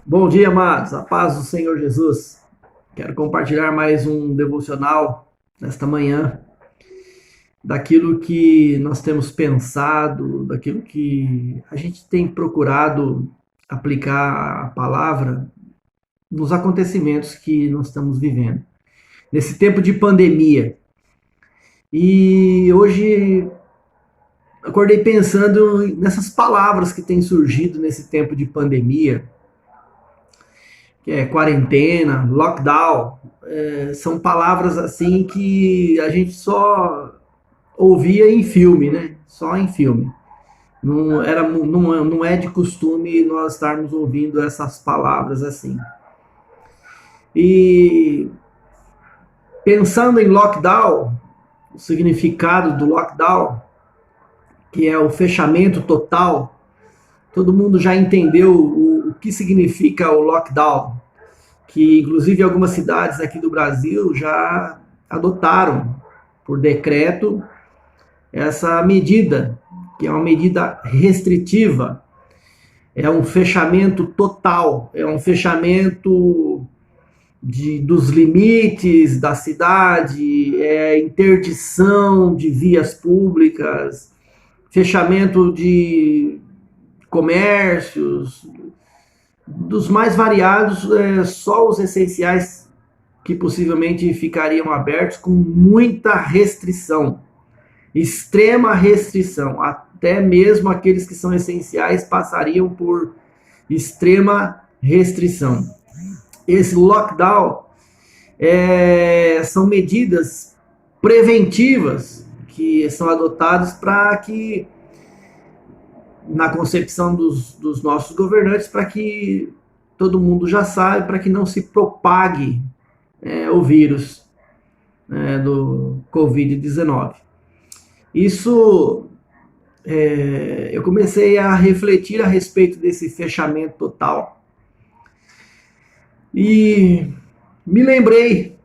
Bom dia, amados. A paz do Senhor Jesus. Quero compartilhar mais um devocional nesta manhã, daquilo que nós temos pensado, daquilo que a gente tem procurado aplicar a palavra nos acontecimentos que nós estamos vivendo, nesse tempo de pandemia. E hoje acordei pensando nessas palavras que têm surgido nesse tempo de pandemia, que é quarentena, lockdown. São palavras assim que a gente só ouvia em filme, né? Só em filme. Não é de costume nós estarmos ouvindo essas palavras assim. E pensando em lockdown, o significado do lockdown, que é o fechamento total, todo mundo já entendeu o que significa o lockdown, que inclusive algumas cidades aqui do Brasil já adotaram por decreto essa medida, que é uma medida restritiva, é um fechamento total, é um fechamento dos limites da cidade, é interdição de vias públicas, fechamento de comércios, dos mais variados, só os essenciais que possivelmente ficariam abertos, com muita restrição, extrema restrição. Até mesmo aqueles que são essenciais passariam por extrema restrição. Esse lockdown são medidas preventivas que são adotadas para que, na concepção dos nossos governantes, para que todo mundo já sabe, para que não se propague o vírus do Covid-19. Isso, eu comecei a refletir a respeito desse fechamento total e me lembrei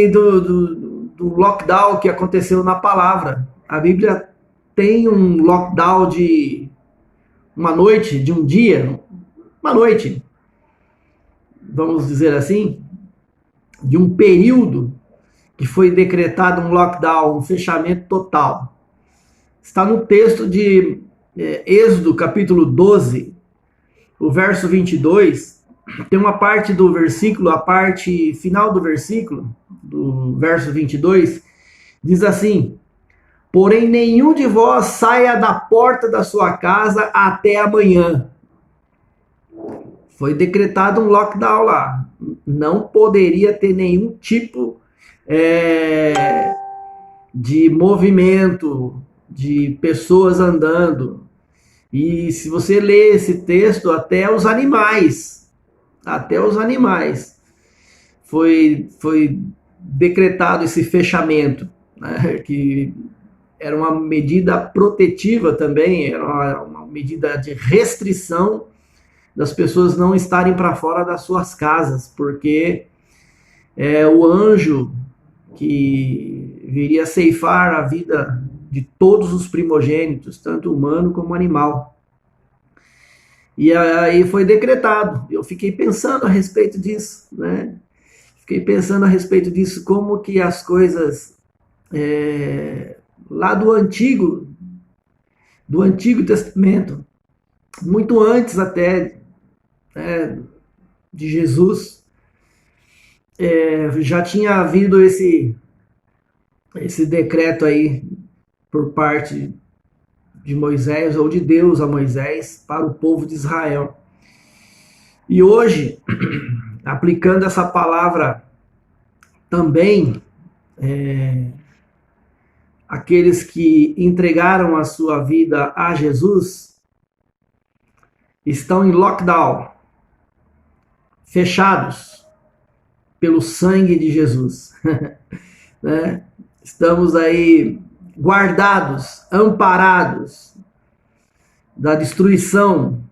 do lockdown que aconteceu na palavra. A Bíblia tem um lockdown de uma noite, de um dia, uma noite, vamos dizer assim, de um período que foi decretado um lockdown, um fechamento total. Está no texto de Êxodo, capítulo 12, o verso 22, tem uma parte do versículo, a parte final do versículo, do verso 22, diz assim: porém, nenhum de vós saia da porta da sua casa até amanhã. Foi decretado um lockdown lá. Não poderia ter nenhum tipo de movimento, de pessoas andando. E se você ler esse texto, até os animais foi decretado esse fechamento, né? Que era uma medida protetiva também, era uma medida de restrição das pessoas não estarem para fora das suas casas, porque o anjo que viria ceifar a vida de todos os primogênitos, tanto humano como animal. E aí foi decretado. Eu fiquei pensando a respeito disso, né? Fiquei pensando a respeito disso, como que as coisas lá do Antigo Testamento, muito antes até de Jesus, já tinha havido esse decreto aí por parte de Moisés, ou de Deus a Moisés, para o povo de Israel. E hoje, aplicando essa palavra também, aqueles que entregaram a sua vida a Jesus estão em lockdown, fechados pelo sangue de Jesus. Né? Estamos aí guardados, amparados da destruição.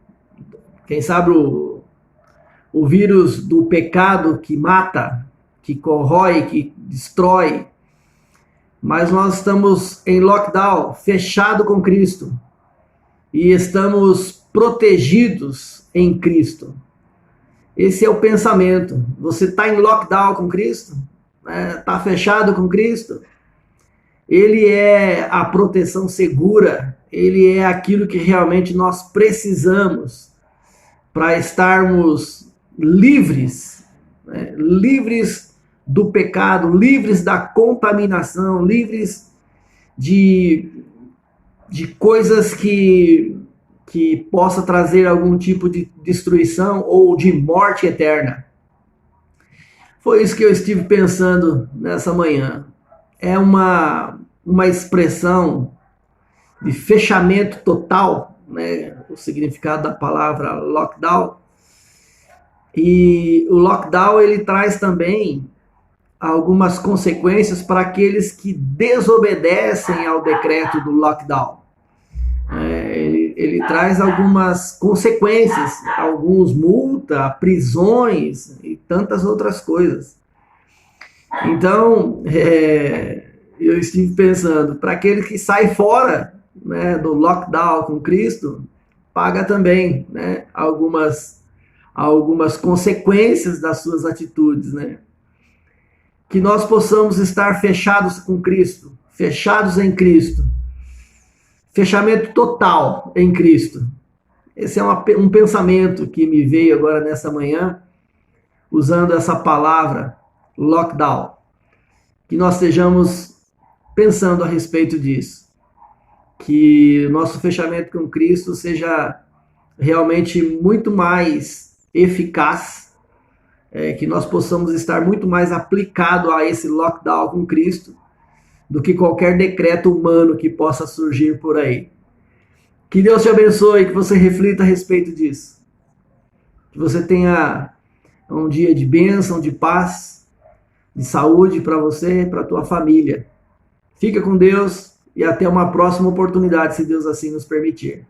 Quem sabe o vírus do pecado que mata, que corrói, que destrói. Mas nós estamos em lockdown, fechado com Cristo. E estamos protegidos em Cristo. Esse é o pensamento. Você está em lockdown com Cristo? Está fechado com Cristo? Ele é a proteção segura. Ele é aquilo que realmente nós precisamos para estarmos livres, né? Livres do pecado, livres da contaminação, livres de coisas que possa trazer algum tipo de destruição ou de morte eterna. Foi isso que eu estive pensando nessa manhã. É uma expressão de fechamento total, né? O significado da palavra lockdown. E o lockdown ele traz também algumas consequências para aqueles que desobedecem ao decreto do lockdown. Ele traz algumas consequências, alguns multa, prisões e tantas outras coisas. Então, eu estive pensando, para aquele que sai fora, né, do lockdown com Cristo, paga também, né, algumas consequências das suas atitudes, né? Que nós possamos estar fechados com Cristo, fechados em Cristo. Fechamento total em Cristo. Esse é um pensamento que me veio agora nessa manhã, usando essa palavra, lockdown. Que nós estejamos pensando a respeito disso. Que o nosso fechamento com Cristo seja realmente muito mais eficaz, que nós possamos estar muito mais aplicado a esse lockdown com Cristo do que qualquer decreto humano que possa surgir por aí. Que Deus te abençoe, que você reflita a respeito disso. Que você tenha um dia de bênção, de paz, de saúde para você e para a tua família. Fica com Deus e até uma próxima oportunidade, se Deus assim nos permitir.